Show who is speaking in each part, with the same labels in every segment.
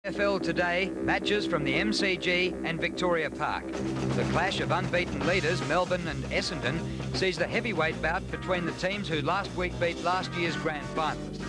Speaker 1: AFL today, matches from the MCG and Victoria Park. The clash of unbeaten leaders, Melbourne and Essendon, sees the heavyweight bout between the teams who last week beat last year's grand finalists.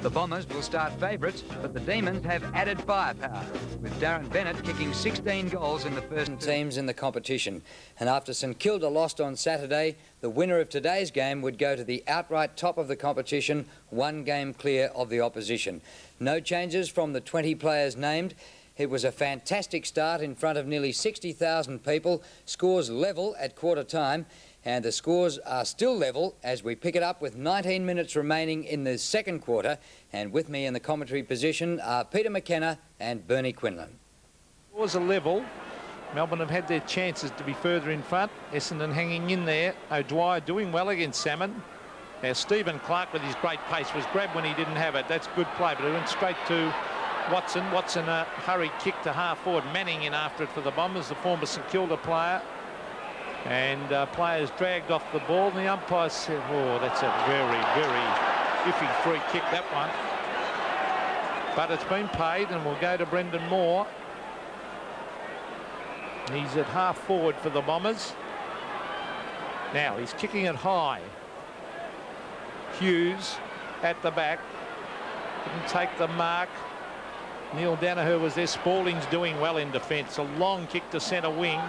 Speaker 1: The Bombers will start favourites, but the Demons have added firepower, with Darren Bennett kicking 16 goals in the first teams in the competition. And after St Kilda lost on Saturday, the winner of today's game would go to the outright top of the competition, one game clear of the opposition. No changes from the 20 players named. It was a fantastic start in front of nearly 60,000 people. Scores level at quarter time, and the scores are still level as we pick it up with 19 minutes remaining in the second quarter. And with me in the commentary position are Peter McKenna and Bernie Quinlan.
Speaker 2: Scores are level. Melbourne have had their chances to be further in front. Essendon hanging in there. O'Dwyer doing well against Salmon. Now Stephen Clark with his great pace was grabbed when he didn't have it. That's good play, but it went straight to Watson. Watson a hurried kick to half forward. Manning in after it for the Bombers, the former St Kilda player. And players dragged off the ball. And the umpire said, oh, that's a very, very iffy free kick, that one. But it's been paid, and we'll go to Brendan Moore. He's at half forward for the Bombers. Now he's kicking it high. Hughes at the back. Didn't take the mark. Neil Danaher was there. Spalding's doing well in defence. A long kick to centre wing.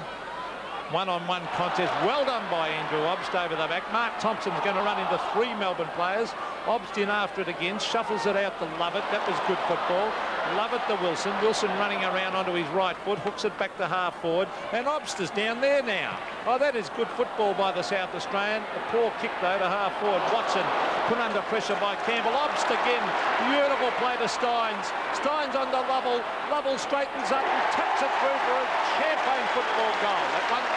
Speaker 2: One-on-one contest. Well done by Andrew Obst over the back. Mark Thompson's going to run into three Melbourne players. Obst in after it again. Shuffles it out to Lovett. That was good football. Lovett to Wilson. Wilson running around onto his right foot. Hooks it back to half forward. And Obst is down there now. Oh, that is good football by the South Australian. A poor kick, though, to half forward. Watson put under pressure by Campbell. Obst again. Beautiful play to Stynes. Stynes on to Lovell. Lovell straightens up and tucks it through for a champagne football goal. That one.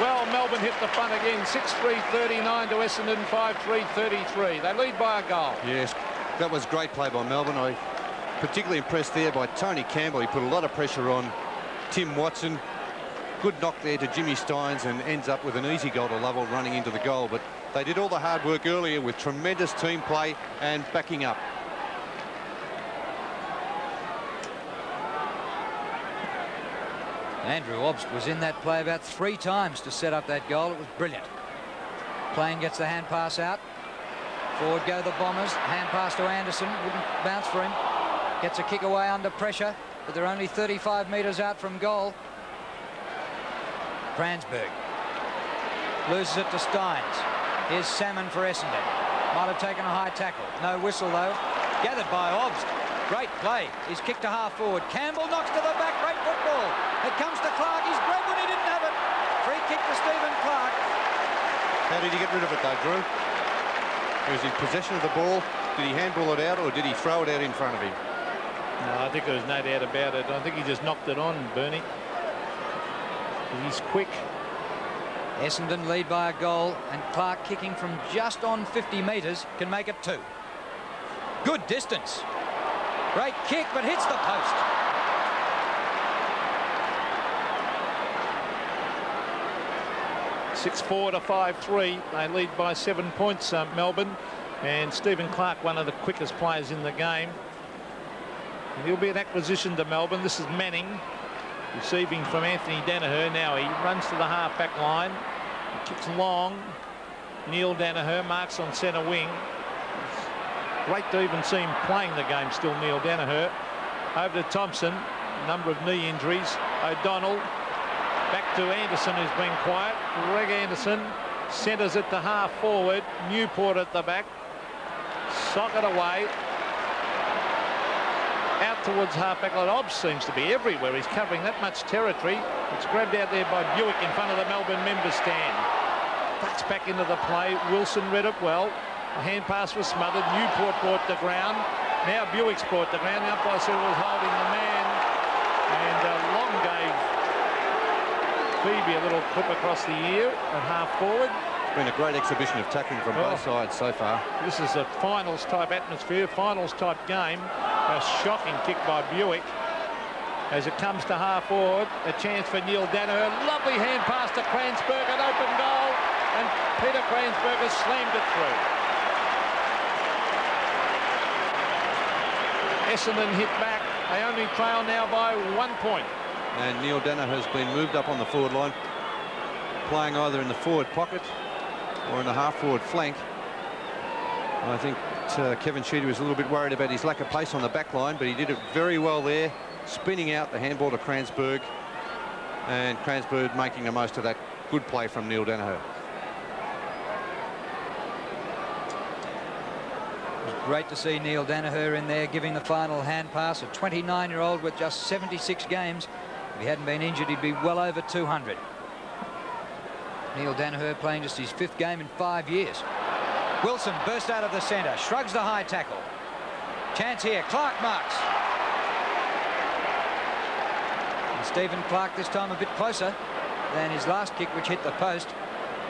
Speaker 2: Well, Melbourne hit the front again. 6-3-39 to Essendon, 5-3-33. They lead by a goal.
Speaker 3: Yes, that was great play by Melbourne. I particularly impressed there by Tony Campbell. He put a lot of pressure on Tim Watson. Good knock there to Jimmy Stynes, and ends up with an easy goal to Lovell running into the goal. But they did all the hard work earlier with tremendous team play and backing up.
Speaker 1: Andrew Obst was in that play about 3 times to set up that goal. It was brilliant. Plain gets the hand pass out. Forward go the Bombers. Hand pass to Anderson. Wouldn't bounce for him. Gets a kick away under pressure, but they're only 35 metres out from goal. Kransberg loses it to Stynes. Here's Salmon for Essendon. Might have taken a high tackle. No whistle, though. Gathered by Obst. Great play. He's kicked to half forward. Campbell knocks to the back. Great football. It comes to Clark. He's grabbed when he didn't have it. Free kick to Stephen Clark.
Speaker 3: How did he get rid of it, though, Drew? Was he in possession of the ball? Did he handball it out, or did he throw it out in front of him?
Speaker 2: No, I think there was no doubt about it. I think he just knocked it on, Bernie. He's quick.
Speaker 1: Essendon lead by a goal, and Clark, kicking from just on 50 metres, can make it 2. Good distance. Great kick, but hits the post.
Speaker 2: (6-4 to 5-3). They lead by 7 points, Melbourne. And Stephen Clark, one of the quickest players in the game. And he'll be an acquisition to Melbourne. This is Manning, receiving from Anthony Danaher. Now he runs to the half-back line. He kicks long. Neil Danaher marks on centre wing. Great to even see him playing the game still, Neil Danaher. Over to Thompson. Number of knee injuries. O'Donnell. Back to Anderson, who's been quiet. Greg Anderson centres it to half forward. Newport at the back. Sock it away. Out towards half-back line. Obst seems to be everywhere. He's covering that much territory. It's grabbed out there by Buick in front of the Melbourne members stand. Ducks back into the play. Wilson read it well. A hand pass was smothered. Newport brought the ground. Now Buick's brought the ground. The umpire said was holding the man. And Long gave Phoebe a little clip across the ear at half forward.
Speaker 3: It's been a great exhibition of tackling from both sides so far.
Speaker 2: This is a finals type atmosphere, finals type game. A shocking kick by Buick. As it comes to half forward, a chance for Neil Danaher. Lovely hand pass to Kransberg, an open goal, and Peter Kransberg has slammed it through. Essendon hit back. They only trail now by 1 point.
Speaker 3: And Neil Danaher has been moved up on the forward line, playing either in the forward pocket or in the half-forward flank. I think Kevin Sheedy was a little bit worried about his lack of pace on the back line, but he did it very well there, spinning out the handball to Kranzberg, and Kranzberg making the most of that good play from Neil Danaher.
Speaker 1: Great to see Neil Danaher in there giving the final hand pass. A 29-year-old with just 76 games. If he hadn't been injured, he'd be well over 200. Neil Danaher playing just his 5th game in 5 years. Wilson burst out of the centre, shrugs the high tackle. Chance here, Clark marks. And Stephen Clark this time a bit closer than his last kick, which hit the post.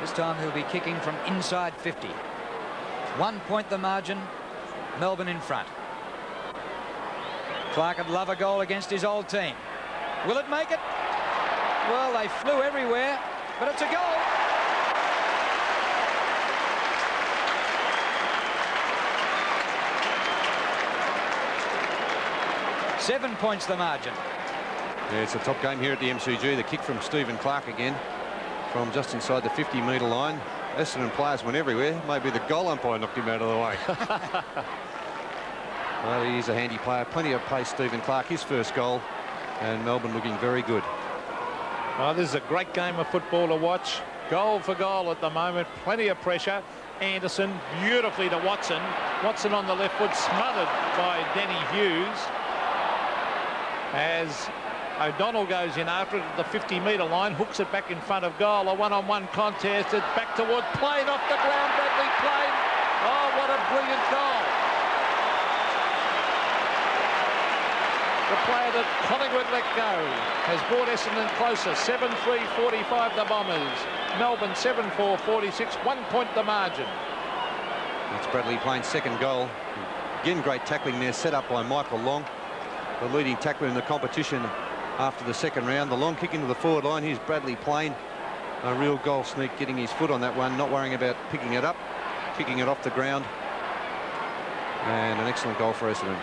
Speaker 1: This time he'll be kicking from inside 50. 1 point the margin. Melbourne in front. Clark would love a goal against his old team. Will it make it? Well, they flew everywhere, but it's a goal. Seven points the margin.
Speaker 3: Yeah, it's a top game here at the MCG. The kick from Stephen Clark again from just inside the 50-metre line. Essendon players went everywhere. Maybe the goal umpire knocked him out of the way. Well, he's a handy player. Plenty of pace, Stephen Clark. His first goal. And Melbourne looking very good.
Speaker 2: Oh, this is a great game of football to watch. Goal for goal at the moment. Plenty of pressure. Anderson beautifully to Watson. Watson on the left foot, smothered by Denny Hughes. As O'Donnell goes in after it at the 50-metre line, hooks it back in front of goal. A one-on-one contest. It's back toward played off the ground. Bradley played. Oh, what a brilliant goal. The player that Collingwood let go has brought Essendon closer. 7-3-45 the Bombers. Melbourne 7-4-46. 1 point the margin.
Speaker 3: That's Bradley playing second goal. Again, great tackling there, set up by Michael Long, the leading tackler in the competition after the second round. The long kick into the forward line. Here's Bradley Plain. A real goal sneak, getting his foot on that one, not worrying about picking it up, kicking it off the ground. And an excellent goal for Essendon.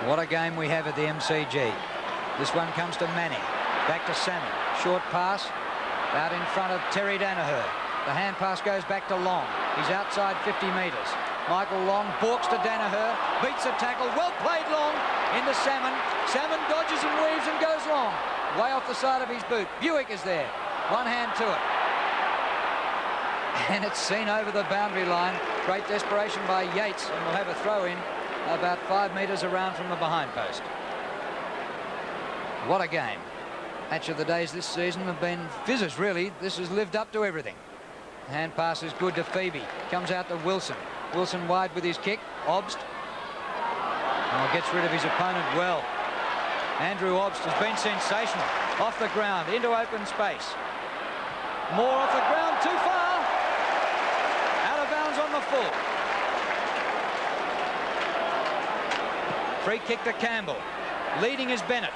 Speaker 1: What a game we have at the MCG. This one comes to Manning. Back to Salmon. Short pass. Out in front of Terry Danaher. The hand pass goes back to Long. He's outside 50 metres. Michael Long balks to Danaher. Beats a tackle. Well played, Long. Into Salmon. Salmon dodges and weaves and goes long. Way off the side of his boot. Buick is there. One hand to it. And it's seen over the boundary line. Great desperation by Yates, and we'll have a throw in about 5 metres around from the behind post. What a game. Match of the days this season have been fizzes, really. This has lived up to everything. Hand pass is good to Phoebe. Comes out to Wilson. Wilson wide with his kick. Obst. Oh, gets rid of his opponent well. Andrew Obst has been sensational. Off the ground, into open space. More off the ground, too far. Out of bounds on the full. Free kick to Campbell. Leading is Bennett.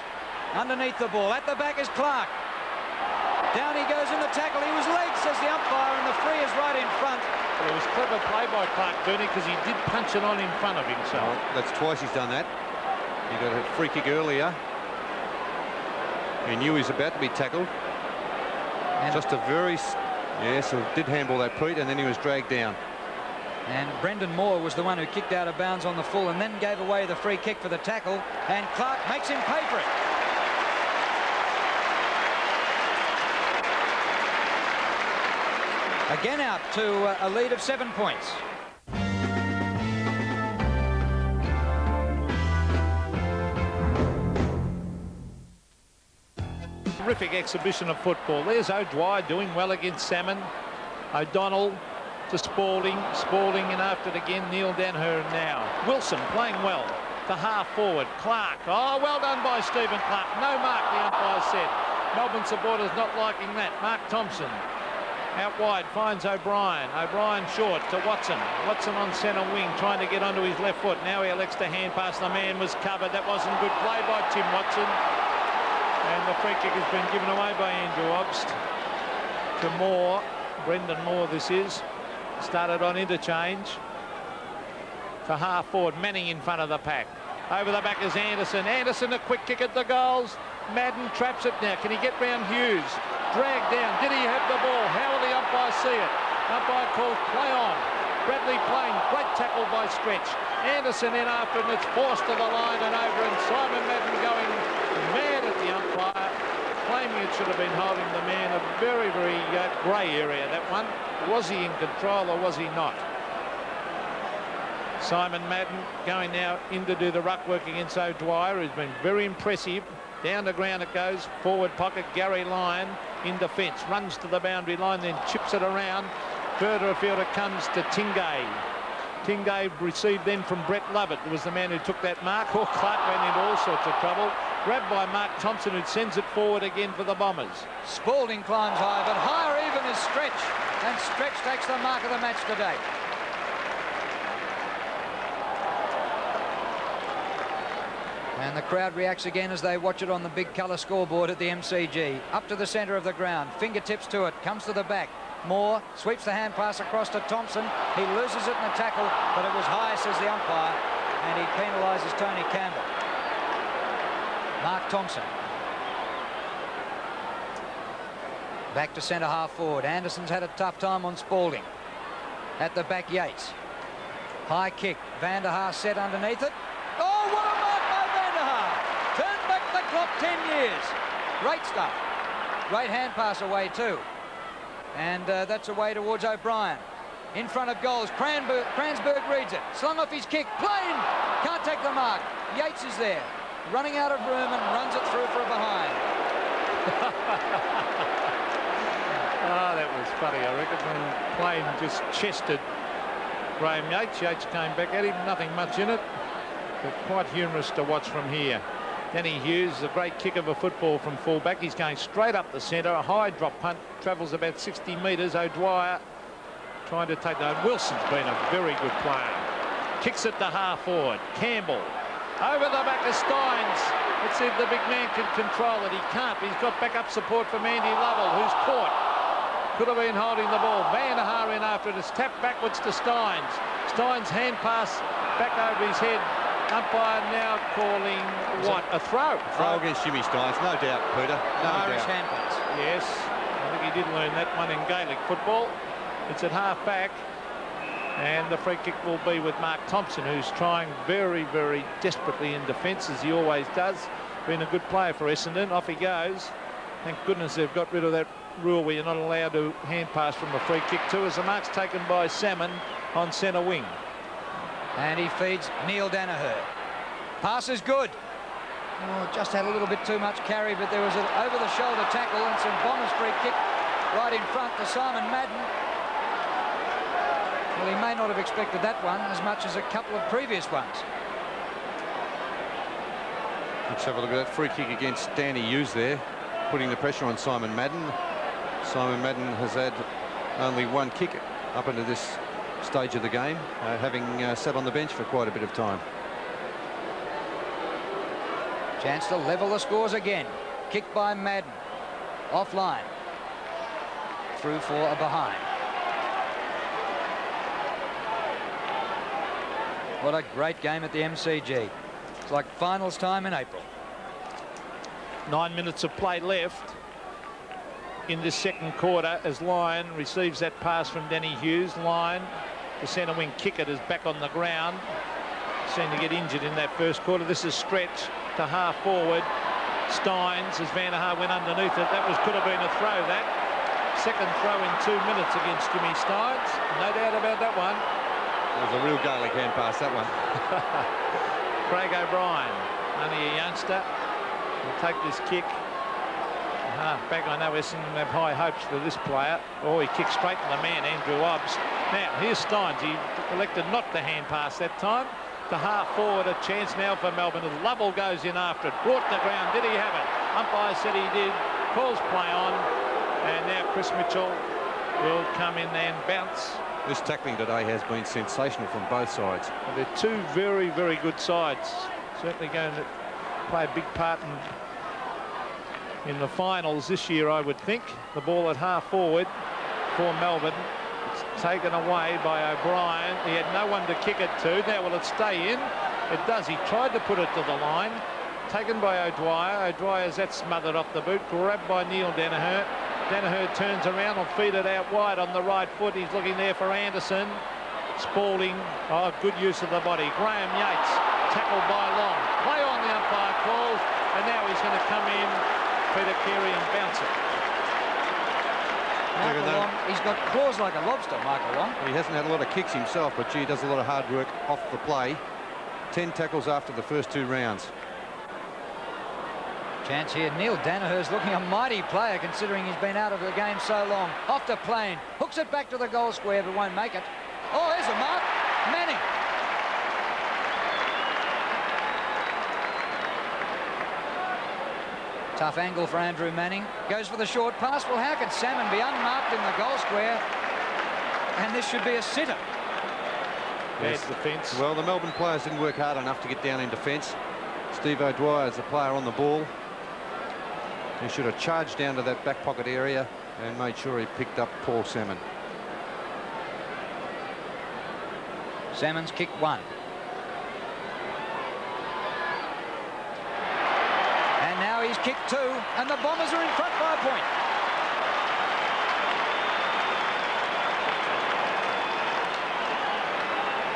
Speaker 1: Underneath the ball. At the back is Clark. Down he goes in the tackle. He was late, says the umpire, and the free is right in front.
Speaker 2: Well, it was clever play by Clark, Bernie, because he did punch it on in front of himself.
Speaker 3: Well, that's twice he's done that. He got a free kick earlier. He knew he was about to be tackled. And just a very... Yes, he did handball that Pete, and then he was dragged down.
Speaker 1: And Brendan Moore was the one who kicked out of bounds on the full and then gave away the free kick for the tackle. And Clark makes him pay for it. Again out to a lead of 7 points.
Speaker 2: Terrific exhibition of football. There's O'Dwyer doing well against Salmon. O'Donnell to Spalding. Spalding in after it again. Neil Danaher now. Wilson playing well. To half forward. Clark. Oh, well done by Stephen Clark. No mark, the umpire said. Melbourne supporters not liking that. Mark Thompson. Out wide finds O'Brien. O'Brien short to Watson. Watson on centre wing trying to get onto his left foot. Now he elects to hand pass. The man was covered. That wasn't good play by Tim Watson. And the free kick has been given away by Andrew Obst. To Moore. Brendan Moore this is. Started on interchange to half forward. Manning in front of the pack. Over the back is Anderson. Anderson, a quick kick at the goals. Madden traps it now. Can he get round Hughes? Dragged down. Did he have the ball? How will the umpire see it? Umpire calls play on. Bradley Plain, great tackle by Stretch. Anderson in after, and it's forced to the line and over, and Simon Madden going mad at the umpire, claiming it should have been holding the man. A very, very grey area, that one. Was he in control or was he not? Simon Madden going now in to do the ruck work against O'Dwyer, who's been very impressive. Down the ground it goes, forward pocket, Gary Lyon in defence, runs to the boundary line, then chips it around. Further afield it comes to Tingay. Tingay received then from Brett Lovett, who was the man who took that mark. Oh, Clark ran into all sorts of trouble. Grabbed by Mark Thompson, who sends it forward again for the Bombers.
Speaker 1: Spalding climbs high, but higher even is Stretch. And Stretch takes the mark of the match today. And the crowd reacts again as they watch it on the big colour scoreboard at the MCG. Up to the centre of the ground. Fingertips to it. Comes to the back. Moore sweeps the hand pass across to Thompson. He loses it in the tackle, but it was high, says the umpire, and he penalises Tony Campbell. Mark Thompson. Back to centre half forward. Anderson's had a tough time on Spalding. At the back, Yates. High kick. Van der Haar set underneath it. Oh, what a mark by Van der Haar! Turn back the clock 10 years. Great stuff. Great hand pass away too. And that's away towards O'Brien. In front of goals. Cransberg reads it. Slung off his kick. Plain! Can't take the mark. Yates is there. Running out of room and runs it through for a behind.
Speaker 2: Oh, that was funny, I reckon, when Plain just chested Graham Yates. Yates came back at him. Nothing much in it, but quite humorous to watch from here. Danny Hughes, a great kick of a football from fullback. He's going straight up the centre. A high drop punt, travels about 60 metres. O'Dwyer trying to take that. Wilson's been a very good player. Kicks it to half forward. Campbell over the back of Stynes. Let's see if the big man can control it. He can't. He's got backup support from Andy Lovell, who's caught. Could have been holding the ball. Van der Haar in after it. It's tapped backwards to Stynes. Stynes hand pass back over his head. Umpire now calling what? A throw.
Speaker 3: Throw against Jimmy Stynes, no doubt, Peter. No
Speaker 1: Irish
Speaker 3: doubt.
Speaker 1: hand pass.
Speaker 2: Yes, I think he did learn that one in Gaelic football. It's at half back, and the free kick will be with Mark Thompson, who's trying very, very desperately in defence, as he always does. Been a good player for Essendon. Off he goes. Thank goodness they've got rid of that rule where you're not allowed to hand pass from a free kick too, as the mark's taken by Salmon on centre wing.
Speaker 1: And he feeds Neil Danaher. Pass is good. Oh, just had a little bit too much carry, but there was an over-the-shoulder tackle and some Bombers free kick right in front to Simon Madden. Well, he may not have expected that one as much as a couple of previous ones.
Speaker 3: Let's have a look at that free kick against Danny Hughes there, putting the pressure on Simon Madden. Simon Madden has had only one kick up into this stage of the game, having sat on the bench for quite a bit of time.
Speaker 1: Chance to level the scores again. Kick by Madden. Offline. Through for a behind. What a great game at the MCG. It's like finals time in April.
Speaker 2: 9 minutes of play left in this second quarter as Lyon receives that pass from Danny Hughes. Lyon, the centre wing kicker, is back on the ground. Seemed to get injured in that first quarter. This is Stretch to half forward. Stynes, as Van der Haar went underneath it. That could have been a throw, that. Second throw in 2 minutes against Jimmy Stynes. No doubt about that one.
Speaker 3: It was a real Gaelic hand pass, that one.
Speaker 2: Craig O'Brien, only a youngster, will take this kick. Half-back, I know Essendon have high hopes for this player. Oh, he kicked straight to the man, Andrew Obbs. Now, here's Stynes. He elected not to hand pass that time. To half forward, a chance now for Melbourne. As Lovell goes in after it. Brought to the ground. Did he have it? Umpire said he did. Calls play on. And now Chris Mitchell will come in and bounce.
Speaker 3: This tackling today has been sensational from both sides.
Speaker 2: Well, they're two very, very good sides. Certainly going to play a big part in the finals this year, I would think. The ball at half forward for Melbourne. It's taken away by O'Brien. He had no one to kick it to. Now will it stay in? It does. He tried to put it to the line. Taken by O'Dwyer. O'Dwyer's that smothered off the boot. Grabbed by Neil Danaher. Danaher turns around and feed it out wide on the right foot. He's looking there for Anderson. Spalding. Oh, good use of the body. Graham Yates tackled by Long. Play on, the umpire calls, and now he's going to come in, Peter Carey, and bounce it.
Speaker 1: Michael Long, he's got claws like a lobster, Michael Long.
Speaker 3: He hasn't had a lot of kicks himself, but gee, he does a lot of hard work off the play. 10 tackles after the first 2 rounds.
Speaker 1: Chance here. Neil Danaher's looking a mighty player considering he's been out of the game so long. Off to Plain. Hooks it back to the goal square but won't make it. Oh, there's a mark. Manning. Tough angle for Andrew Manning. Goes for the short pass. Well, how can Salmon be unmarked in the goal square? And this should be a sitter.
Speaker 2: Yes. Bad defence.
Speaker 3: Well, the Melbourne players didn't work hard enough to get down in defence. Steve O'Dwyer is the player on the ball. He should have charged down to that back pocket area and made sure he picked up Paul Salmon.
Speaker 1: Salmon's kick 1. And now he's kicked 2, and the Bombers are in front by a point.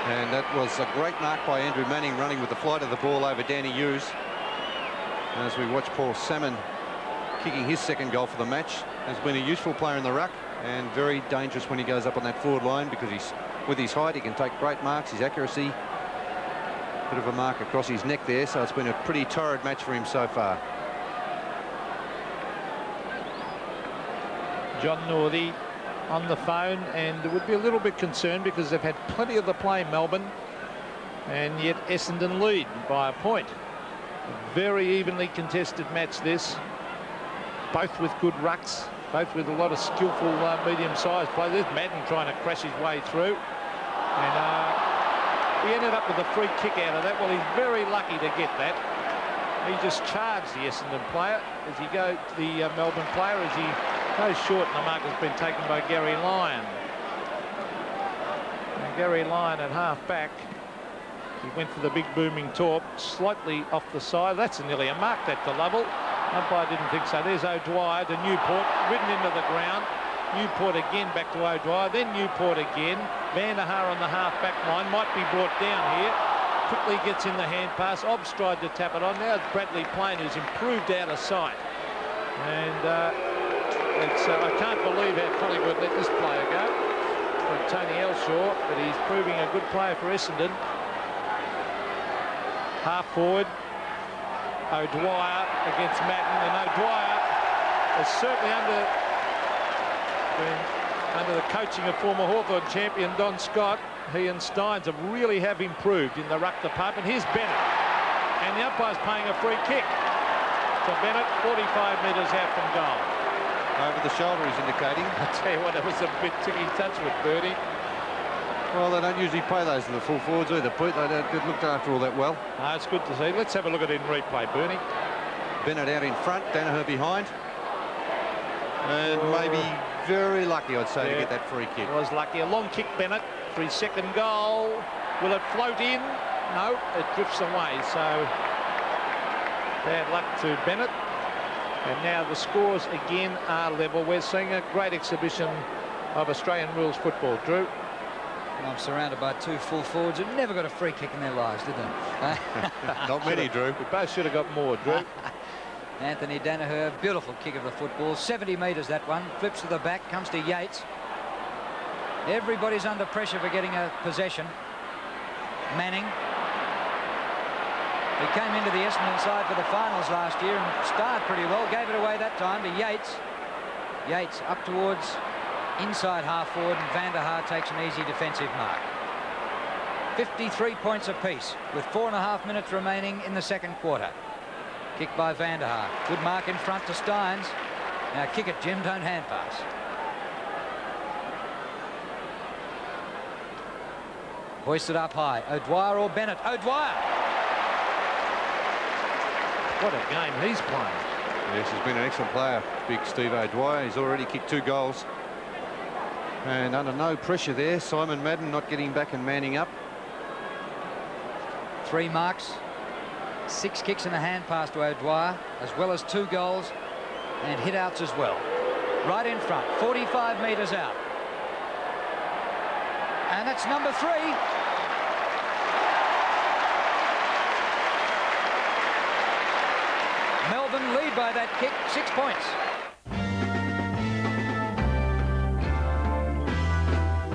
Speaker 3: And that was a great mark by Andrew Manning, running with the flight of the ball over Danny Hughes. As we watch Paul Salmon kicking his 2nd goal for the match. Has been a useful player in the ruck and very dangerous when he goes up on that forward line, because he's, with his height, he can take great marks, his accuracy. Bit of a mark across his neck there, so it's been a pretty torrid match for him so far.
Speaker 2: John Northey on the phone, and would be a little bit concerned because they've had plenty of the play, Melbourne, and yet Essendon lead by a point. A very evenly contested match this, both with good rucks, both with a lot of skillful medium-sized players. There's Madden trying to crash his way through, and he ended up with a free kick out of that. Well, he's very lucky to get that. He just charged the Essendon player as he goes, the Melbourne player, as he goes short, and the mark has been taken by Gary Lyon. And Gary Lyon at half-back. He went for the big booming torp, slightly off the side. That's nearly a mark, that to Lovell. Umpire didn't think so. There's O'Dwyer to Newport, ridden into the ground. Newport again back to O'Dwyer, then Newport again. Van der Haar on the half-back line, might be brought down here. Quickly gets in the hand pass. Obbs tried to tap it on. Now it's Bradley Plain, who's improved out of sight. And I can't believe how Collingwood let this player go from Tony Elshaw, but he's proving a good player for Essendon. Half forward, O'Dwyer against Madden, and O'Dwyer is certainly under the coaching of former Hawthorn champion Don Scott. He and Stynes have improved in the ruck department. Here's Bennett, and the umpire's paying a free kick to Bennett, 45 metres out from goal.
Speaker 3: Over the shoulder, he's indicating.
Speaker 2: I tell you what, it was a bit ticky touch with Bertie.
Speaker 3: Well, they don't usually play those to the full forwards either, Pete. They don't get looked after all that well.
Speaker 2: No, it's good to see. Let's have a look at it in replay, Bernie.
Speaker 3: Bennett out in front, Danaher behind. And maybe very lucky, I'd say, to get that free kick.
Speaker 2: He was lucky. A long kick, Bennett, for his 2nd goal. Will it float in? No, it drifts away. So bad luck to Bennett. And now the scores again are level. We're seeing a great exhibition of Australian rules football. Drew?
Speaker 1: I'm surrounded by 2 full forwards who never got a free kick in their lives, did they?
Speaker 3: Not many, Drew.
Speaker 2: We both should have got more, Drew.
Speaker 1: Anthony Danaher, beautiful kick of the football. 70 metres, that one. Flips to the back, comes to Yates. Everybody's under pressure for getting a possession. Manning. He came into the Essendon side for the finals last year and started pretty well. Gave it away that time to Yates. Yates up towards inside half forward, and Van der Haar takes an easy defensive mark. 53 points apiece with 4.5 minutes remaining in the 2nd quarter. Kick by Van der Haar. Good mark in front to Stynes. Now kick it, Jim, don't hand pass. Hoisted up high. O'Dwyer or Bennett? O'Dwyer!
Speaker 2: What a game he's playing.
Speaker 3: Yes, he's been an excellent player, big Steve O'Dwyer. He's already kicked 2 goals. And under no pressure there, Simon Madden not getting back and manning up.
Speaker 1: 3 marks, 6 kicks and a hand pass to O'Dwyer, as well as 2 goals and hit outs as well. Right in front, 45 metres out. And that's number 3. Melbourne lead by that kick, 6 points.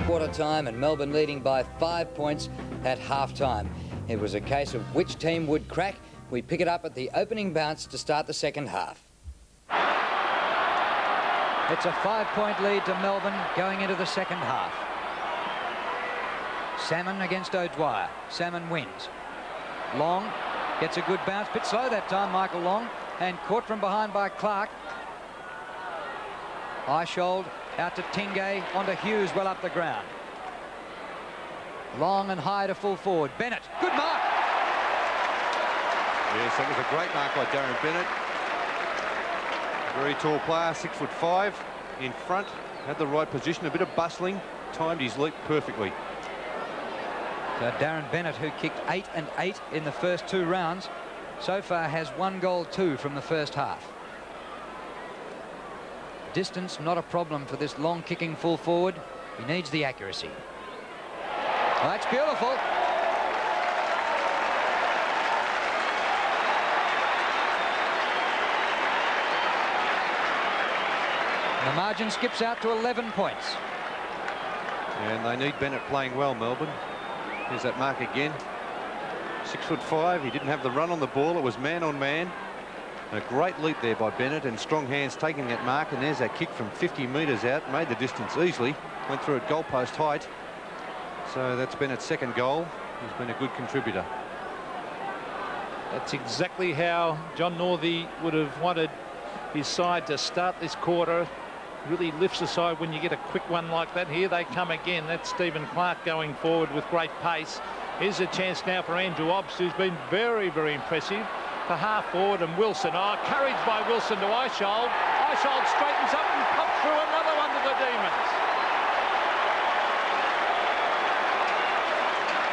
Speaker 1: Quarter time and Melbourne leading by 5 points at half time. It was a case of which team would crack. We pick it up at the opening bounce to start the second half. It's a 5-point lead to Melbourne going into the second half. Salmon against O'Dwyer. Salmon wins. Long gets a good bounce, bit slow that time, Michael Long, and caught from behind by Clark. Eishold out to Tingay, onto Hughes, well up the ground. Long and high to full forward. Bennett, good mark.
Speaker 3: Yes, that was a great mark by Darren Bennett. Very tall player, 6'5", in front, had the right position, a bit of bustling, timed his leap perfectly.
Speaker 1: So Darren Bennett, who kicked 8 and 8 in the first 2 rounds, so far has 1 goal 2 from the first half. Distance not a problem for this long kicking full forward. He needs the accuracy. Oh, that's beautiful. The margin skips out to 11 points.
Speaker 3: And they need Bennett playing well, Melbourne. Here's that mark again. 6'5". He didn't have the run on the ball. It was man on man. A great leap there by Bennett, and strong hands taking that mark. And there's that kick from 50 metres out. Made the distance easily. Went through at goalpost height. So that's Bennett's second goal. He's been a good contributor.
Speaker 2: That's exactly how John Northey would have wanted his side to start this quarter. Really lifts the side when you get a quick one like that. Here they come again. That's Stephen Clark going forward with great pace. Here's a chance now for Andrew Obst, who's been very, very impressive. To half forward, and Wilson. Oh, courage by Wilson to Eishold. Eishold straightens up and pops through another one to the Demons.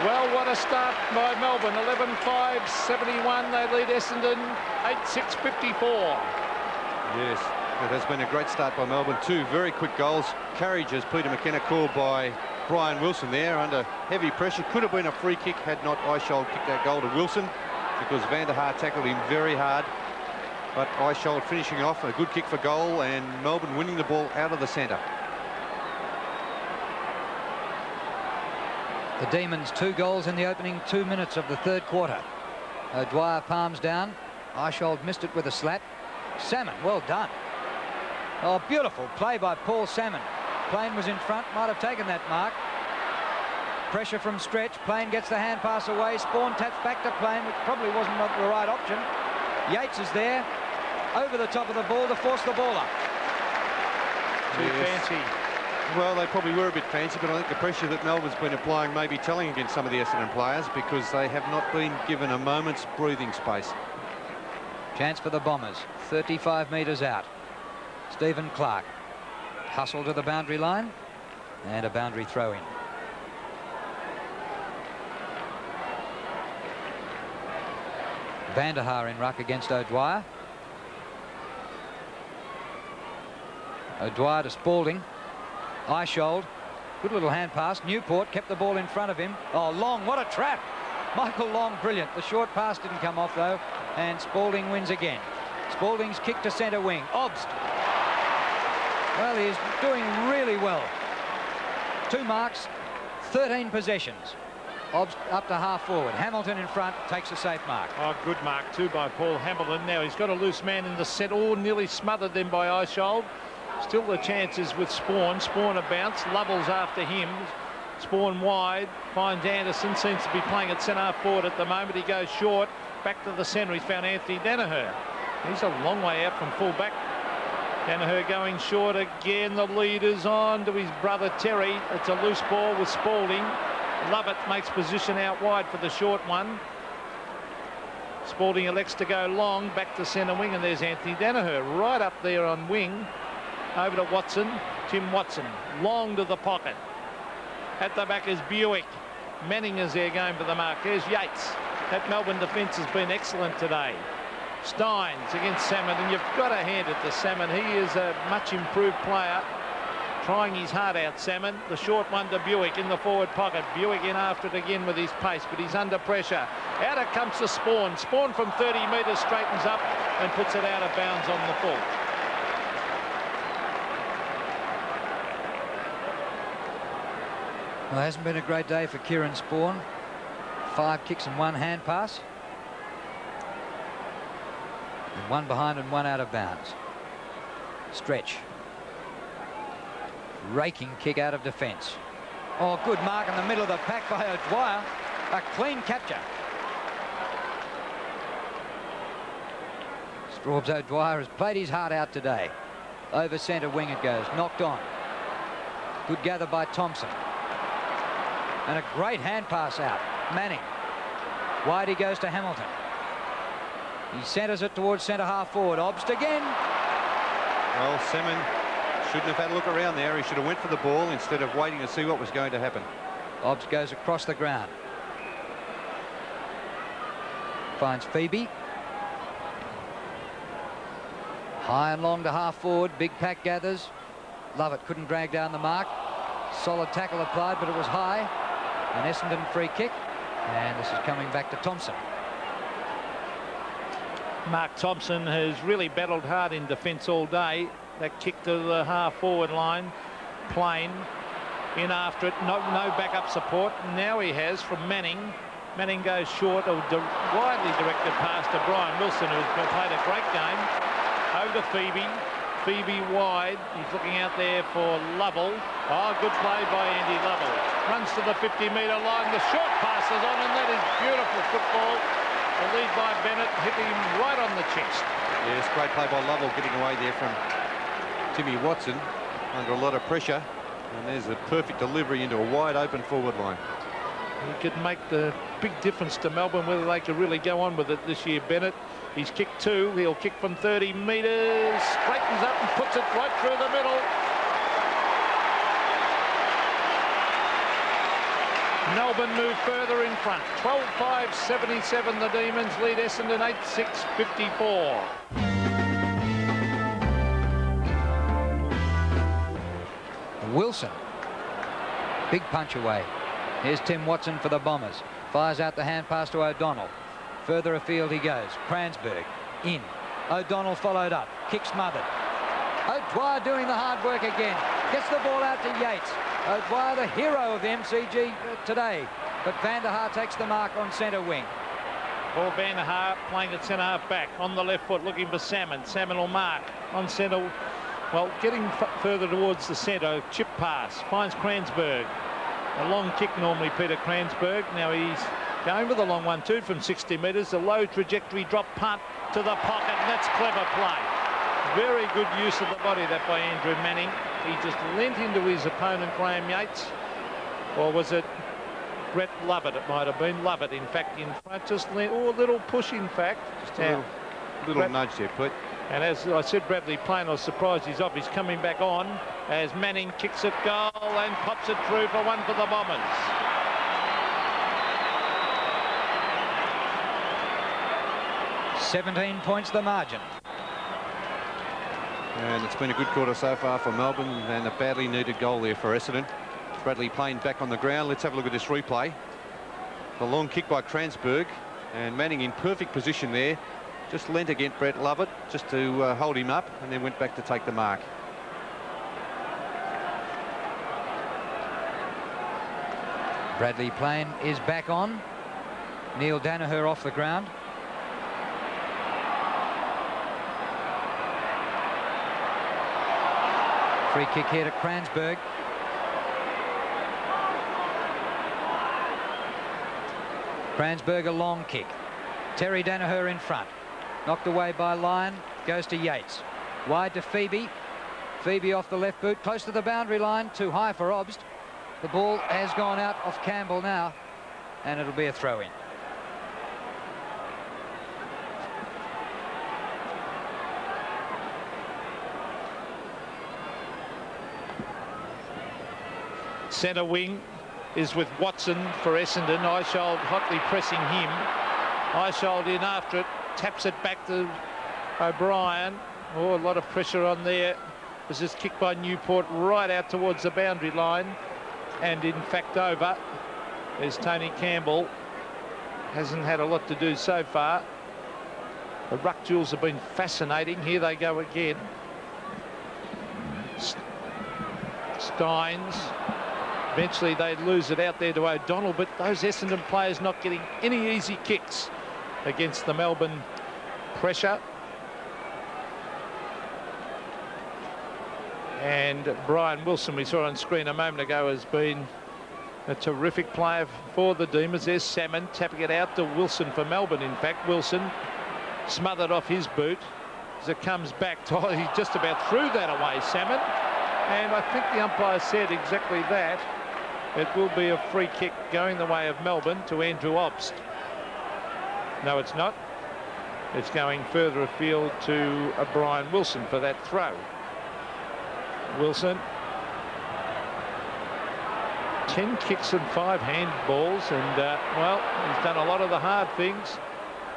Speaker 2: Well, what a start by Melbourne. 11-5-71. They lead Essendon 8-6-54.
Speaker 3: Yes, it has been a great start by Melbourne. 2 very quick goals. Courage, as Peter McKenna called by Brian Wilson there, under heavy pressure. Could have been a free kick had not Eishold kicked that goal to Wilson, because Van der Haar tackled him very hard. But Eishold finishing off, a good kick for goal, and Melbourne winning the ball out of the centre.
Speaker 1: The Demons 2 goals in the opening 2 minutes of the third quarter. O'Dwyer palms down. Eishold missed it with a slap. Salmon, well done. Oh, beautiful play by Paul Salmon. Plain was in front, might have taken that mark. Pressure from Stretch. Plain gets the hand pass away. Spawn taps back to Plain, which probably wasn't the right option. Yates is there, over the top of the ball to force the ball up.
Speaker 2: Too fancy.
Speaker 3: Well, they probably were a bit fancy, but I think the pressure that Melbourne's been applying may be telling against some of the Essendon players, because they have not been given a moment's breathing space.
Speaker 1: Chance for the Bombers, 35 metres out. Stephen Clark. Hustle to the boundary line, and a boundary throw in. Van der Haar in ruck against O'Dwyer. O'Dwyer to Spalding. Eishold. Good little hand pass. Newport kept the ball in front of him. Oh, Long, what a trap. Michael Long, brilliant. The short pass didn't come off, though, and Spalding wins again. Spalding's kick to centre wing. Obst. Well, he's doing really well. 2 marks, 13 possessions. Obst up to half forward. Hamilton in front, takes a safe mark.
Speaker 2: Oh, good mark too by Paul Hamilton. Now he's got a loose man in the centre. Oh, nearly smothered them by Eishold. Still the chances with Spawn. Spawn a bounce. Lovell's after him. Spawn wide. Finds Anderson. Seems to be playing at centre forward at the moment. He goes short. Back to the centre. He's found Anthony Danaher. He's a long way out from full back. Danaher going short again. The leader's on to his brother Terry. It's a loose ball with Spalding. Lovett makes position out wide for the short one. Spalding elects to go long, back to centre wing, and there's Anthony Danaher right up there on wing. Over to Watson. Tim Watson, long to the pocket. At the back is Buick. Manning is there going for the mark. There's Yates. That Melbourne defence has been excellent today. Stynes against Salmon, and you've got to hand it to Salmon. He is a much improved player, trying his heart out, Salmon. The short one to Buick in the forward pocket. Buick in after it again with his pace, but he's under pressure. Out it comes to Spawn. Spawn from 30 metres straightens up and puts it out of bounds on the full.
Speaker 1: Well, it hasn't been a great day for Kieran Spawn. 5 kicks and 1 hand pass. And 1 behind and 1 out of bounds. Stretch. Raking kick out of defence. Oh, good mark in the middle of the pack by O'Dwyer. A clean capture. Straub's O'Dwyer has played his heart out today. Over centre wing it goes. Knocked on. Good gather by Thompson. And a great hand pass out. Manning. Wide he goes to Hamilton. He centres it towards centre half forward. Obst again.
Speaker 3: Well, Salmon shouldn't have had a look around there. He should have went for the ball instead of waiting to see what was going to happen.
Speaker 1: Obst goes across the ground. Finds Phoebe. High and long to half forward. Big pack gathers. Lovett couldn't drag down the mark. Solid tackle applied, but it was high. An Essendon free kick. And this is coming back to Thompson.
Speaker 2: Mark Thompson has really battled hard in defence all day. That kick to the half forward line. Plain in after it. No backup support. Now he has from Manning. Manning goes short. A widely directed pass to Brian Wilson, who's played a great game. Over to Phoebe. Phoebe wide. He's looking out there for Lovell. Oh, good play by Andy Lovell. Runs to the 50-metre line. The short pass is on, and that is beautiful football. The lead by Bennett, hitting him right on the chest.
Speaker 3: Yes, great play by Lovell, getting away there from Timmy Watson under a lot of pressure. And there's a perfect delivery into a wide open forward line.
Speaker 2: He could make the big difference to Melbourne, whether they could really go on with it this year. Bennett, he's kicked 2. He'll kick from 30 metres. Straightens up and puts it right through the middle. Melbourne move further in front. 12-5-77. The Demons lead Essendon 8-6-54.
Speaker 1: Wilson. Big punch away. Here's Tim Watson for the Bombers. Fires out the hand pass to O'Donnell. Further afield he goes. Kransberg in. O'Donnell followed up. Kick smothered. O'Dwyer doing the hard work again. Gets the ball out to Yates. O'Dwyer, the hero of the MCG today. But Van der Haar takes the mark on centre wing.
Speaker 2: Paul Van der Haar playing at centre half back. On the left foot looking for Salmon. Salmon will mark. On centre, well, getting further towards the centre. Chip pass. Finds Kransberg. A long kick normally, Peter Kransberg. Now he's going with a long one too from 60 metres. A low trajectory drop punt to the pocket, and that's clever play. Very good use of the body that by Andrew Manning. He just leant into his opponent, Graham Yates. Or was it Brett Lovett? It might have been Lovett, in fact, in front. Just leant, a little push, in fact.
Speaker 3: Just a little nudge there, Pete.
Speaker 2: And as I said, Bradley Plain, I was surprised he's off. He's coming back on as Manning kicks it goal and pops it through for 1 for the Bombers.
Speaker 1: $17 points the margin.
Speaker 3: And it's been a good quarter so far for Melbourne, and a badly needed goal there for Essendon. Bradley Plain back on the ground. Let's have a look at this replay. The long kick by Kransberg, and Manning in perfect position there. Just leant against Brett Lovett just to hold him up, and then went back to take the mark.
Speaker 1: Bradley Plain is back on. Neil Danaher off the ground. Free kick here to Kransberg. Kransberg, a long kick. Terry Danaher in front. Knocked away by Lyon. Goes to Yates. Wide to Phoebe. Phoebe off the left boot. Close to the boundary line. Too high for Obst. The ball has gone out off Campbell now. And it'll be a throw-in.
Speaker 2: Centre wing is with Watson for Essendon. Eishold hotly pressing him. Eishold in after it, taps it back to O'Brien. Oh, a lot of pressure on there. This is kicked by Newport right out towards the boundary line, and in fact over. There's Tony Campbell. Hasn't had a lot to do so far. The ruck duels have been fascinating. Here they go again. Stynes. Eventually they lose it out there to O'Donnell, but those Essendon players not getting any easy kicks against the Melbourne pressure. And Brian Wilson, we saw on screen a moment ago, has been a terrific player for the Demons. There's Salmon tapping it out to Wilson for Melbourne. In fact, Wilson smothered off his boot as it comes back. He just about threw that away, Salmon. And I think the umpire said exactly that. It will be a free kick going the way of Melbourne to Andrew Obst. No, it's not. It's going further afield to Brian Wilson for that throw. Wilson. 10 kicks and 5 handballs, and well, he's done a lot of the hard things.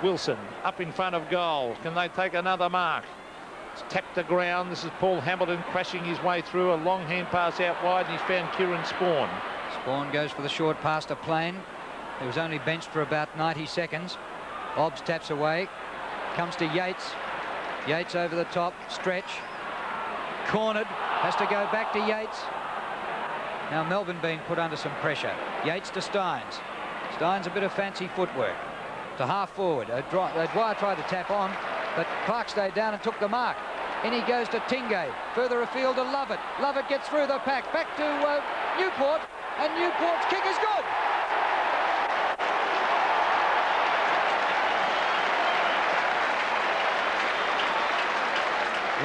Speaker 2: Wilson up in front of goal. Can they take another mark? It's tapped the ground. This is Paul Hamilton crashing his way through. A long hand pass out wide, and he's found Kieran Spawn.
Speaker 1: Spawn goes for the short pass to Plain. He was only benched for about 90 seconds. Hobbs taps away. Comes to Yates. Yates over the top. Stretch. Cornered. Has to go back to Yates. Now Melbourne being put under some pressure. Yates to Stynes. Stynes a bit of fancy footwork. To half forward. O'Dwyer tried to tap on, but Clark stayed down and took the mark. In he goes to Tingay. Further afield to Lovett. Lovett gets through the pack. Back to Newport. And Newport's kick is good.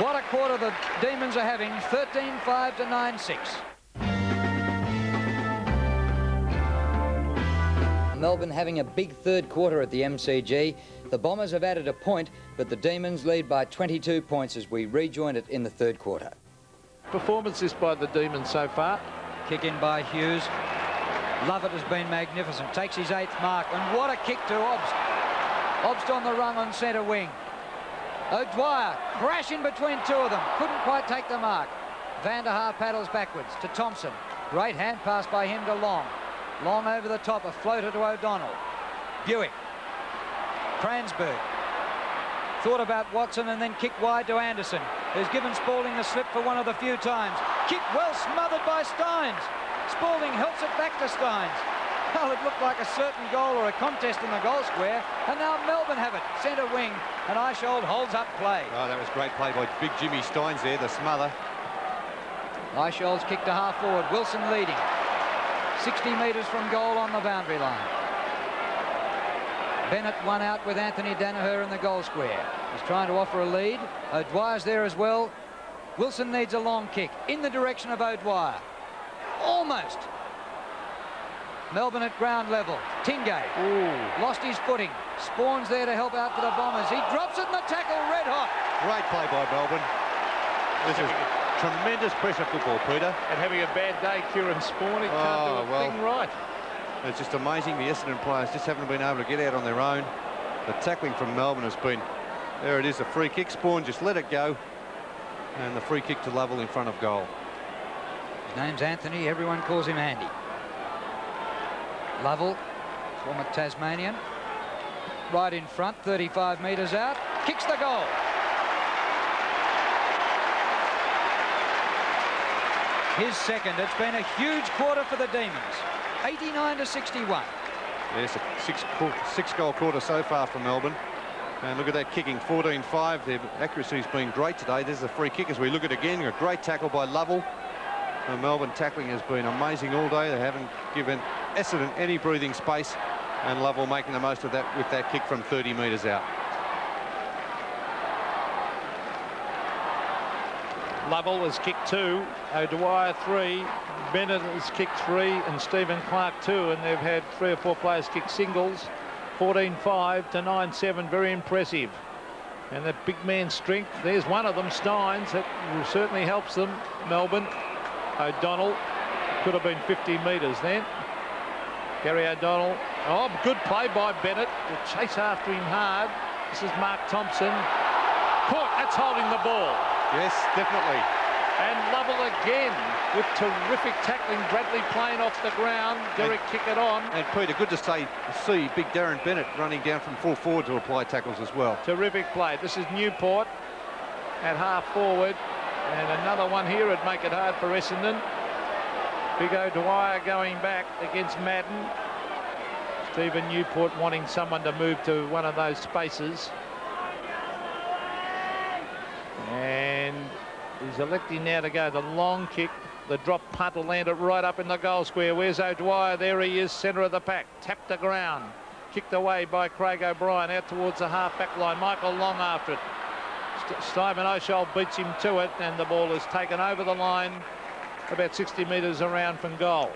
Speaker 1: What a quarter the Demons are having. 13-5 to 9-6. Melbourne having a big third quarter at the MCG. The Bombers have added a point, but the Demons lead by 22 points as we rejoin it in the third quarter.
Speaker 2: Performances by the Demons so far.
Speaker 1: Kick in by Hughes. Lovett has been magnificent. Takes his 8th mark, and what a kick to Obst. Obst on the rung on centre wing. O'Dwyer crash in between two of them. Couldn't quite take the mark. Van der Haar paddles backwards to Thompson. Great hand pass by him to Long. Long over the top, a floater to O'Donnell. Buick. Cransberg. Thought about Watson and then kicked wide to Anderson, who's given Spalding the slip for one of the few times. Kick well smothered by Stynes. Spalding helps it back to Stynes. Well, it looked like a certain goal or a contest in the goal square, and now Melbourne have it. Centre wing, and Eishold holds up play.
Speaker 3: Oh, that was great play by big Jimmy Stynes there, the smother.
Speaker 1: Eishold's kick to half forward. Wilson leading. 60 metres from goal on the boundary line. Bennett one out with Anthony Danaher in the goal square. He's trying to offer a lead. O'Dwyer's there as well. Wilson needs a long kick in the direction of O'Dwyer. Almost. Melbourne at ground level. Tingay lost his footing. Spawn's there to help out for the Bombers. He drops it in the tackle, red hot.
Speaker 3: Great play by Melbourne. This is tremendous pressure football, Peter.
Speaker 2: And having a bad day, Kieran Spawn, he can't do a thing right.
Speaker 3: It's just amazing the Essendon players just haven't been able to get out on their own. The tackling from Melbourne has been, there it is, a free kick. Spawn just let it go. And the free kick to Lovell in front of goal.
Speaker 1: His name's Anthony. Everyone calls him Andy. Lovell, former Tasmanian. Right in front, 35 metres out. Kicks the goal. His second. It's been a huge quarter for the Demons. 89 to 61.
Speaker 3: Yes, a six-goal quarter so far for Melbourne. And look at that kicking, 14-5. Their accuracy's been great today. There's a free kick as we look at it again. A great tackle by Lovell. The Melbourne tackling has been amazing all day. They haven't given Essendon any breathing space. And Lovell making the most of that with that kick from 30 metres out.
Speaker 2: Lovell has kicked 2, O'Dwyer 3, Bennett has kicked 3, and Stephen Clark 2, and they've had 3 or 4 players kick singles. 14-5 to 9-7, very impressive. And that big man strength, there's one of them, Stynes, that certainly helps them. Melbourne, O'Donnell, Could have been 50 metres then. Gary O'Donnell. Oh, good play by Bennett. To chase after him hard. This is Mark Thompson. Caught. That's holding the ball.
Speaker 3: Yes, definitely.
Speaker 2: And Lovell again with terrific tackling. Bradley playing off the ground. Derek kick it on.
Speaker 3: And Peter, good to see big Darren Bennett running down from full forward to apply tackles as well.
Speaker 2: Terrific play. This is Newport at half forward. And another one here would make it hard for Essendon. Big O'Dwyer going back against Madden. Stephen Newport wanting someone to move to one of those spaces. And he's electing now to go the long kick. The drop punt will land it right up in the goal square. Where's O'Dwyer? There he is, centre of the pack. Tapped the ground. Kicked away by Craig O'Brien out towards the half-back line. Michael Long after it. Simon Eishold beats him to it, and the ball is taken over the line about 60 metres around from goal.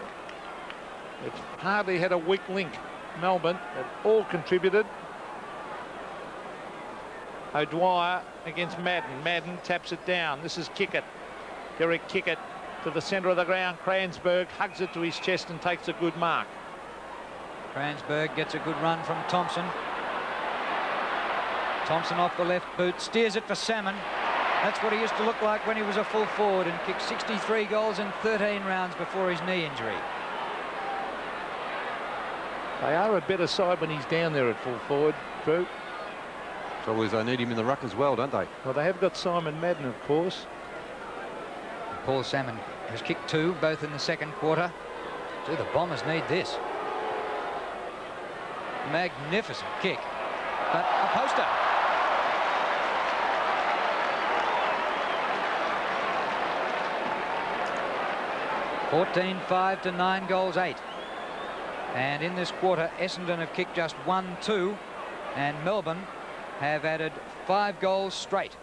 Speaker 2: It's hardly had a weak link. Melbourne have all contributed. O'Dwyer against Madden. Madden taps it down. This is Kickett. Derek Kickett to the centre of the ground. Kransberg hugs it to his chest and takes a good mark.
Speaker 1: Kransberg gets a good run from Thompson. Thompson off the left boot, steers it for Salmon. That's what he used to look like when he was a full forward and kicked 63 goals in 13 rounds before his knee injury.
Speaker 2: They are a better side when he's down there at full forward, Drew.
Speaker 3: So always they need him in the ruck as well, don't they?
Speaker 2: Well, they have got Simon Madden, of course.
Speaker 1: Paul Salmon has kicked 2, both in the second quarter. Do the Bombers need this? Magnificent kick, but a poster. (14-5 to 9 goals 8). And in this quarter, Essendon have kicked just 1-2, and Melbourne have added 5 goals straight.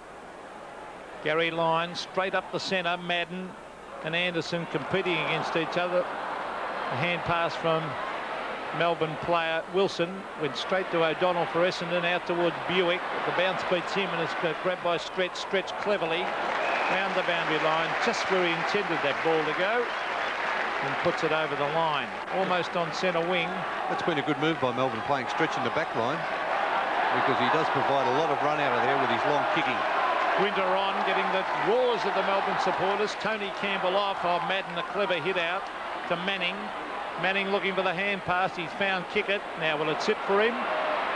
Speaker 2: Gary Lyne straight up the centre. Madden and Anderson competing against each other. A hand pass from Melbourne player Wilson went straight to O'Donnell for Essendon, out towards Buick. The bounce beats him and it's grabbed by Stretch. Stretch cleverly round the boundary line, just where he intended that ball to go, and puts it over the line, almost on centre wing.
Speaker 3: That's been a good move by Melbourne, playing Stretch in the back line, because he does provide a lot of run out of there with his long kicking.
Speaker 2: Winter on, getting the roars of the Melbourne supporters. Tony Campbell off. Oh, Madden, a clever hit out to Manning. Manning looking for the hand pass. He's found Kickett. Now will it sit for him?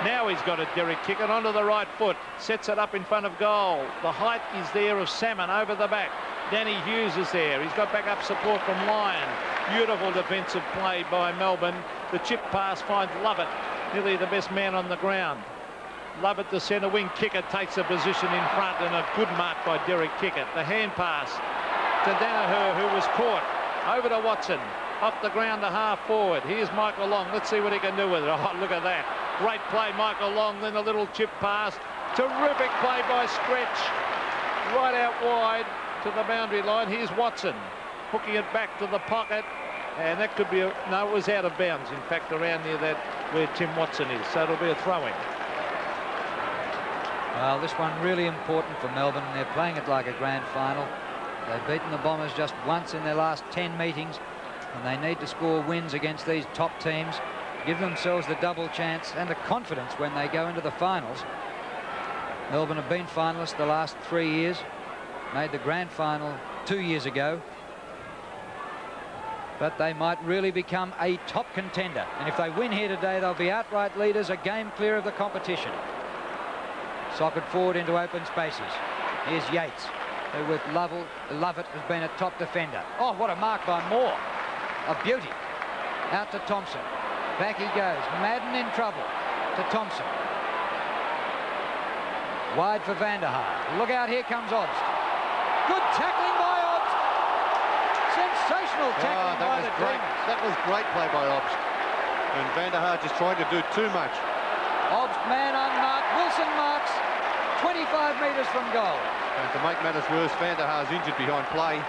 Speaker 2: Now he's got it, Derek Kickett, onto the right foot. Sets it up in front of goal. The height is there of Salmon over the back. Danny Hughes is there. He's got back up support from Lyon. Beautiful defensive play by Melbourne. The chip pass finds Lovett, nearly the best man on the ground. Lovett, the centre wing. Kickett takes a position in front, and a good mark by Derek Kickett. The hand pass to Danaher, who was caught. Over to Watson. Off the ground to half forward. Here's Michael Long. Let's see what he can do with it. Oh, look at that. Great play, Michael Long. Then a little chip pass. Terrific play by Stretch. Right out wide to the boundary line. Here's Watson hooking it back to the pocket. And that could be a... No, it was out of bounds. In fact, around near that where Tim Watson is. So it'll be a throw-in.
Speaker 1: Well, this one really important for Melbourne. They're playing it like a grand final. They've beaten the Bombers just once in their last 10 meetings, and they need to score wins against these top teams, give themselves the double chance and the confidence when they go into the finals. Melbourne have been finalists the last 3 years, made the grand final 2 years ago, but they might really become a top contender, and if they win here today, they'll be outright leaders, a game clear of the competition. Socket forward into open spaces. Here's Yates, who with Lovett has been a top defender. Oh, what a mark by Moore. A beauty. Out to Thompson. Back he goes. Madden in trouble to Thompson. Wide for Vanderhaar. Look out, here comes Obst. Good tackling by Obst. Sensational tackling by the Demons.
Speaker 3: That was great play by Obst. And Vanderhaar just tried to do too much.
Speaker 1: Obst, man unmarked. Wilson marks 25 metres from goal.
Speaker 3: And to make matters worse, Vanderhaar's injured behind play.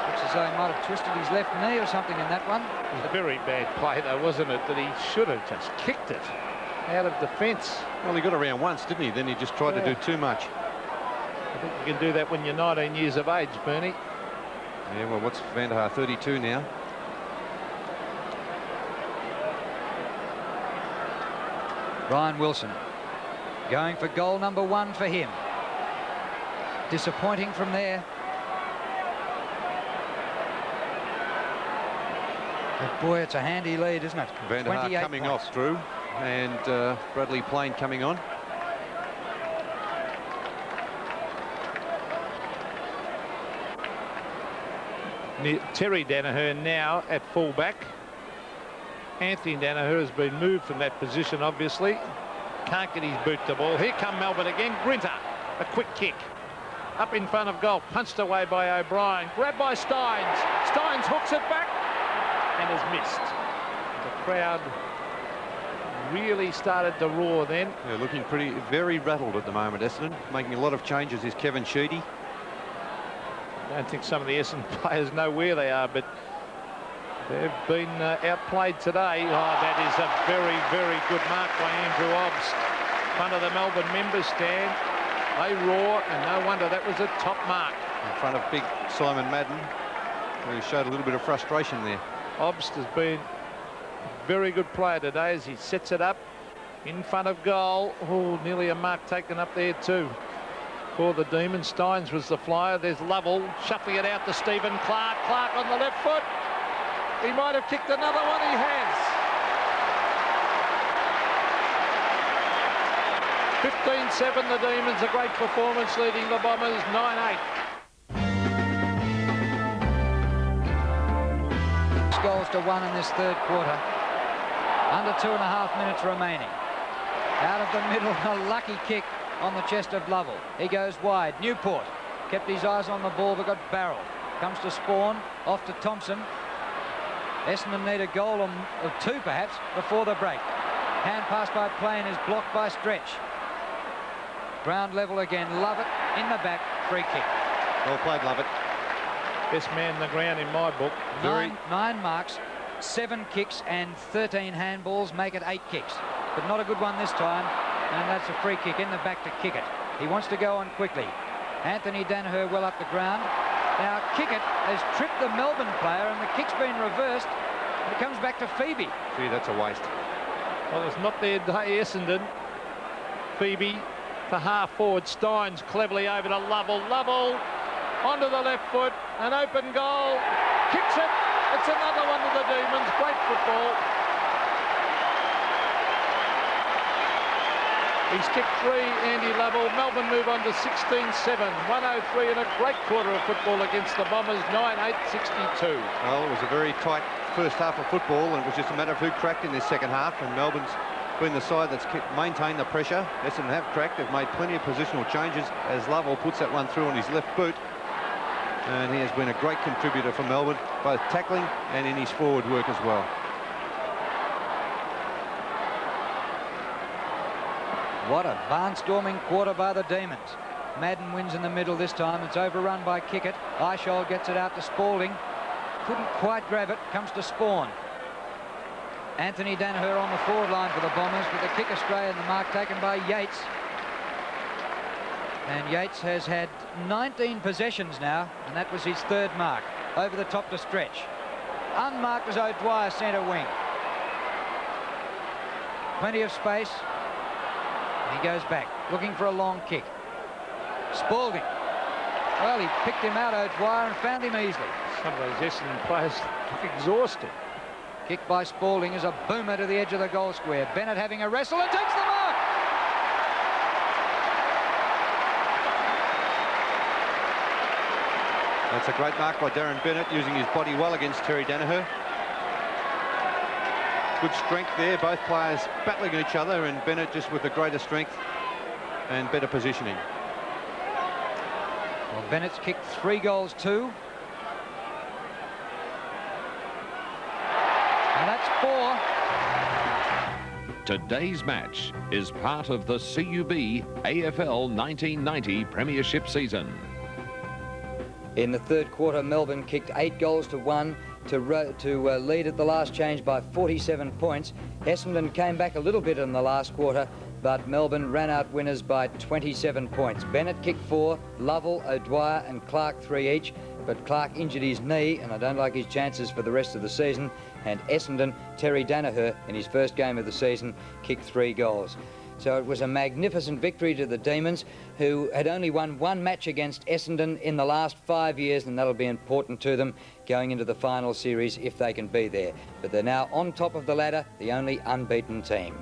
Speaker 1: Looks as though he might have twisted his left knee or something in that one.
Speaker 2: It was a very bad play, though, wasn't it? That he should have just kicked it out of defence.
Speaker 3: Well, he got around once, didn't he? Then he just tried to do too much.
Speaker 2: I think you can do that when you're 19 years of age, Bernie.
Speaker 3: Yeah, well, what's Van der Haar, 32 now?
Speaker 1: Ryan Wilson going for goal number 1 for him. Disappointing from there. But boy, it's a handy lead, isn't it?
Speaker 3: Van der Haar coming off, Drew, and Bradley Plain coming on.
Speaker 2: Terry Danaher now at fullback. Anthony Danaher has been moved from that position, obviously. Can't get his boot to ball. Here come Melbourne again. Grinter, a quick kick. Up in front of goal, punched away by O'Brien. Grabbed by Stynes. Stynes hooks it back and has missed. The crowd really started to roar then.
Speaker 3: They're looking very rattled at the moment, Essendon. Making a lot of changes is Kevin Sheedy.
Speaker 2: I don't think some of the Essendon players know where they are, but they've been outplayed today. Oh, that is a very, very good mark by Andrew Obbs. Front of the Melbourne members stand. They roar, and no wonder that was a top mark.
Speaker 3: In front of big Simon Madden, who showed a little bit of frustration there.
Speaker 2: Obbs has been a very good player today as he sets it up in front of goal. Oh, nearly a mark taken up there too for the Demons. Stynes was the flyer. There's Lovell shuffling it out to Stephen Clark. Clark on the left foot. He might have kicked another one. He has. 15-7 the Demons. A great performance leading the Bombers 9-8.
Speaker 1: Goals to 1 in this third quarter. Under 2.5 minutes remaining. Out of the middle, a lucky kick on the chest of Lovell. He goes wide. Newport kept his eyes on the ball but got barreled. Comes to Spawn, off to Thompson. Essendon need a goal of 2 perhaps before the break. Hand pass by Plain is blocked by Stretch. Ground level again. Lovett in the back. Free kick.
Speaker 3: Well played, Lovett.
Speaker 2: Best man in the ground in my book.
Speaker 1: Nine marks, 7 kicks and 13 handballs make it 8 kicks. But not a good one this time. And that's a free kick in the back to Kickett. He wants to go on quickly. Anthony Danaher well up the ground. Now Kickett has tripped the Melbourne player and the kick's been reversed. And it comes back to Phoebe.
Speaker 3: Gee, that's a waste.
Speaker 2: Well, it's not their day, Essendon. Phoebe to half forward. Stynes cleverly over to Lovell. Lovell onto the left foot. An open goal. Kicks it. It's another one to the Demons. Great football. He's kicked 3, Andy Lovell. Melbourne move on to 16-7. 103 and a great quarter of football against the Bombers. 9-8, 62.
Speaker 3: Well, it was a very tight first half of football, and it was just a matter of who cracked in this second half. And Melbourne's been the side that's maintained the pressure. Essendon have cracked. They've made plenty of positional changes as Lovell puts that one through on his left boot. And he has been a great contributor for Melbourne, both tackling and in his forward work as well.
Speaker 1: What a barnstorming quarter by the Demons. Madden wins in the middle this time. It's overrun by Kickett. Eishold gets it out to Spalding. Couldn't quite grab it. Comes to Spawn. Anthony Danaher on the forward line for the Bombers with the kick astray and the mark taken by Yates. And Yates has had 19 possessions now, and that was his 3rd mark. Over the top to Stretch. Unmarked as O'Dwyer, centre wing. Plenty of space. He goes back, looking for a long kick. Spalding. Well, he picked him out, O'Dwyer, and found him easily.
Speaker 2: Some of those Essendon players look exhausted.
Speaker 1: Kick by Spalding is a boomer to the edge of the goal square. Bennett having a wrestle and takes the mark.
Speaker 3: That's a great mark by Darren Bennett, using his body well against Terry Danaher. Good strength there, both players battling each other, and Bennett just with the greater strength and better positioning.
Speaker 1: Well, Bennett's kicked 3 goals too. And that's 4.
Speaker 4: Today's match is part of the CUB AFL 1990 Premiership season.
Speaker 1: In the third quarter, Melbourne kicked 8 goals to 1 to lead at the last change by 47 points. Essendon came back a little bit in the last quarter, but but Melbourne ran out winners by 27 points. Bennett kicked 4, Lovell, O'Dwyer and Clark 3 each, but Clark injured his knee, and I don't like his chances for the rest of the season. And Essendon, Terry Danaher, in his first game of the season, kicked 3 goals. So it was a magnificent victory to the Demons, who had only won 1 match against Essendon in the last 5 years, and that'll be important to them going into the final series if they can be there. But they're now on top of the ladder, the only unbeaten team.